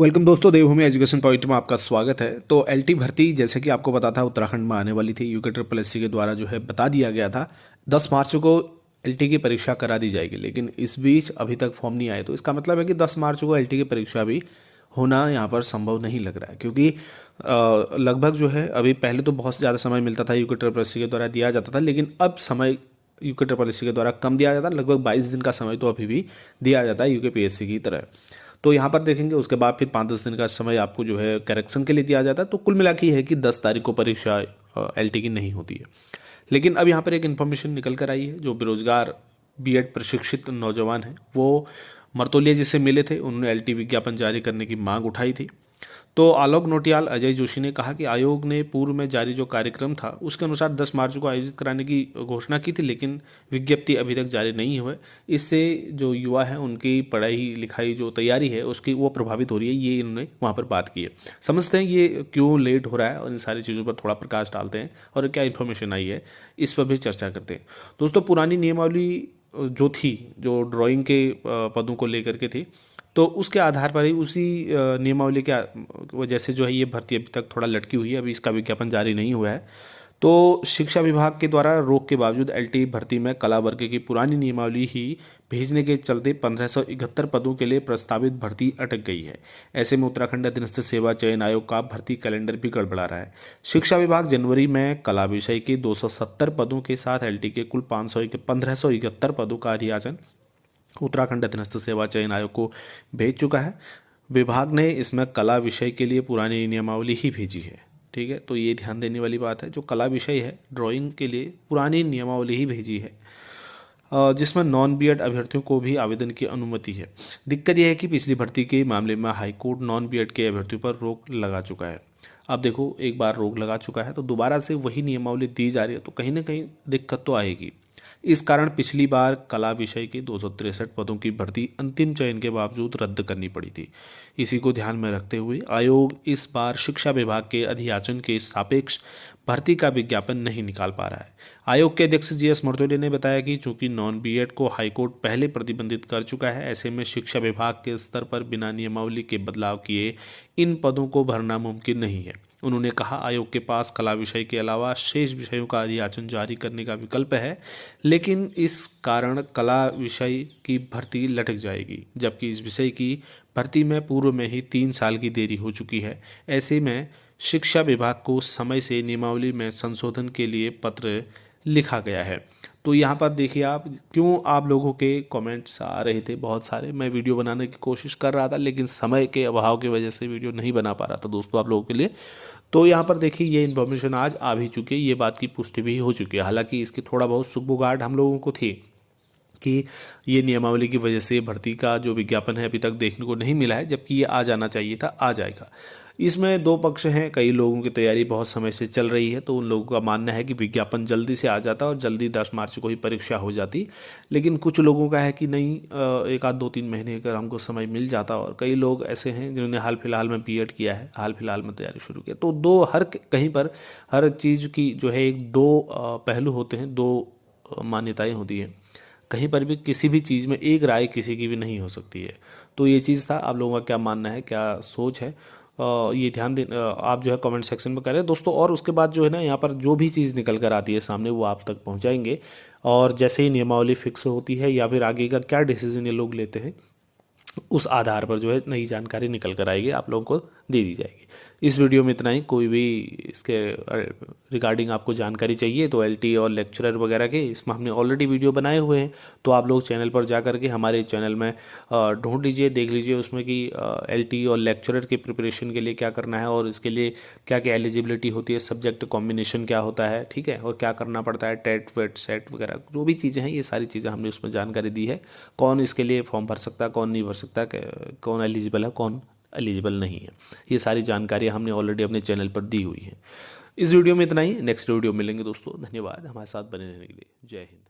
Welcome दोस्तों, देवभूमि education point में आपका स्वागत है। तो एलटी भर्ती जैसे कि आपको पता था उत्तराखंड में आने वाली थी। यूके ट्रिपल एससी के द्वारा जो है बता दिया गया था 10 मार्च को एलटी की परीक्षा करा दी जाएगी, लेकिन इस बीच अभी तक फॉर्म नहीं आए। तो इसका मतलब है कि 10 मार्च को एलटी की परीक्षा भी होना यहाँ पर संभव नहीं लग रहा है, क्योंकि लगभग जो है अभी पहले तो बहुत ज़्यादा समय मिलता था यूके ट्रिपल एससी के द्वारा दिया जाता था, लेकिन अब समय यूके ट्रिपल एससी के द्वारा कम दिया जाता है। लगभग 22 दिन का समय तो अभी भी दिया जाता है यूके पीएससी की तरह। तो यहाँ पर देखेंगे उसके बाद फिर 5-10 दिन का समय आपको जो है करेक्शन के लिए दिया जाता है। तो कुल मिला के ये है कि 10 तारीख को परीक्षा एलटी की नहीं होती है। लेकिन अब यहाँ पर एक इन्फॉर्मेशन निकल कर आई है। जो बेरोजगार बीएड प्रशिक्षित नौजवान हैं वो मरतोलिया जिससे मिले थे, उन्होंने एलटी विज्ञापन जारी करने की मांग उठाई थी। तो आलोक नोटियाल अजय जोशी ने कहा कि आयोग ने पूर्व में जारी जो कार्यक्रम था उसके अनुसार 10 मार्च को आयोजित कराने की घोषणा की थी, लेकिन विज्ञप्ति अभी तक जारी नहीं हुई। इससे जो युवा हैं उनकी पढ़ाई लिखाई जो तैयारी है उसकी वो प्रभावित हो रही है। ये इन्होंने वहाँ पर बात की है। समझते हैं ये क्यों लेट हो रहा है और इन सारी चीज़ों पर थोड़ा प्रकाश डालते हैं और क्या इन्फॉर्मेशन आई है इस पर भी चर्चा करते हैं। दोस्तों, पुरानी नियमावली जो थी, जो ड्राइंग के पदों को लेकर के थी, तो उसके आधार पर ही उसी नियमावली के वजह से जो है ये भर्ती अभी तक थोड़ा लटकी हुई है। अभी इसका विज्ञापन जारी नहीं हुआ है। तो शिक्षा विभाग के द्वारा रोक के बावजूद एलटी भर्ती में कला वर्ग की पुरानी नियमावली ही भेजने के चलते 1571 पदों के लिए प्रस्तावित भर्ती अटक गई है। ऐसे में उत्तराखंड अधीनस्थ सेवा चयन आयोग का भर्ती कैलेंडर भी गड़बड़ा रहा है। शिक्षा विभाग जनवरी में कला विषय के 270 पदों के साथ एलटी के कुल 1571 पदों का अधियाचन उत्तराखंड अधीनस्थ सेवा चयन आयोग को भेज चुका है। विभाग ने इसमें कला विषय के लिए पुरानी नियमावली ही भेजी है। ठीक है, तो ये ध्यान देने वाली बात है। जो कला विषय है ड्राइंग के लिए पुरानी नियमावली ही भेजी है, जिसमें नॉन बीएड अभ्यर्थियों को भी आवेदन की अनुमति है। दिक्कत यह है कि पिछली भर्ती के मामले में हाईकोर्ट नॉन बीएड के अभ्यर्थियों पर रोक लगा चुका है। अब देखो, एक बार रोक लगा चुका है तो दोबारा से वही नियमावली दी जा रही है, तो कहीं ना कहीं दिक्कत तो आएगी। इस कारण पिछली बार कला विषय के 263 पदों की भर्ती अंतिम चयन के बावजूद रद्द करनी पड़ी थी। इसी को ध्यान में रखते हुए आयोग इस बार शिक्षा विभाग के अधियाचन के सापेक्ष भर्ती का विज्ञापन नहीं निकाल पा रहा है। आयोग के अध्यक्ष जीएस मर्तोले ने बताया कि चूंकि नॉन बीएड को हाईकोर्ट पहले प्रतिबंधित कर चुका है, ऐसे में शिक्षा विभाग के स्तर पर बिना नियमावली के बदलाव किए इन पदों को भरना मुमकिन नहीं है। उन्होंने कहा, आयोग के पास कला विषय के अलावा शेष विषयों का अधियाचन जारी करने का विकल्प है, लेकिन इस कारण कला विषय की भर्ती लटक जाएगी, जबकि इस विषय की भर्ती में पूर्व में ही 3 साल की देरी हो चुकी है। ऐसे में शिक्षा विभाग को समय से नियमावली में संशोधन के लिए पत्र लिखा गया है। तो यहाँ पर देखिए आप, क्यों आप लोगों के कमेंट्स आ रहे थे बहुत सारे। मैं वीडियो बनाने की कोशिश कर रहा था, लेकिन समय के अभाव की वजह से वीडियो नहीं बना पा रहा था दोस्तों आप लोगों के लिए। तो यहाँ पर देखिए, ये इन्फॉर्मेशन आज आ भी चुकी है, ये बात की पुष्टि भी हो चुकी है। हालांकि इसकी थोड़ा बहुत सुगबुगाहट हम लोगों को थी कि ये नियमावली की वजह से भर्ती का जो विज्ञापन है अभी तक देखने को नहीं मिला है, जबकि ये आ जाना चाहिए था, आ जाएगा। इसमें दो पक्ष हैं। कई लोगों की तैयारी बहुत समय से चल रही है, तो उन लोगों का मानना है कि विज्ञापन जल्दी से आ जाता और जल्दी 10 मार्च को ही परीक्षा हो जाती। लेकिन कुछ लोगों का है कि नहीं, एक आध 2-3 महीने अगर हमको समय मिल जाता। और कई लोग ऐसे हैं जिन्होंने हाल फिलहाल में बीएड किया है, हाल फिलहाल में तैयारी शुरू किया। तो दो हर कहीं पर हर चीज़ की जो है एक दो पहलू होते हैं, दो मान्यताएँ होती हैं। कहीं पर भी किसी भी चीज़ में एक राय किसी की भी नहीं हो सकती है। तो ये चीज़ था, आप लोगों का क्या मानना है, क्या सोच है, ये ध्यान दे आप जो है कमेंट सेक्शन में करें दोस्तों। और उसके बाद जो है ना, यहाँ पर जो भी चीज़ निकल कर आती है सामने वो आप तक पहुँचाएंगे। और जैसे ही नियमावली फिक्स होती है या फिर आगे का क्या डिसीजन ये लोग लेते हैं, उस आधार पर जो है नई जानकारी निकल कर आएगी, आप लोगों को दे दी जाएगी। इस वीडियो में इतना ही। कोई भी इसके रिगार्डिंग आपको जानकारी चाहिए तो एलटी और लेक्चरर वगैरह के, इसमें हमने ऑलरेडी वीडियो बनाए हुए हैं। तो आप लोग चैनल पर जा करके हमारे चैनल में ढूंढ लीजिए, देख लीजिए उसमें कि एलटी और लेक्चरर के प्रिपरेशन के लिए क्या करना है और इसके लिए क्या क्या एलिजिबिलिटी होती है, सब्जेक्ट कॉम्बिनेशन क्या होता है, ठीक है, और क्या करना पड़ता है, टेट वेट सेट वगैरह जो भी चीज़ें हैं, ये सारी चीज़ें हमने उसमें जानकारी दी है। कौन इसके लिए फॉर्म भर सकता है, कौन नहीं भर सकता, कौन एलिजिबल है, कौन एलिजिबल नहीं है, ये सारी जानकारी हमने ऑलरेडी अपने चैनल पर दी हुई है। इस वीडियो में इतना ही। नेक्स्ट वीडियो मिलेंगे दोस्तों। धन्यवाद हमारे साथ बने रहने के लिए। जय हिंद।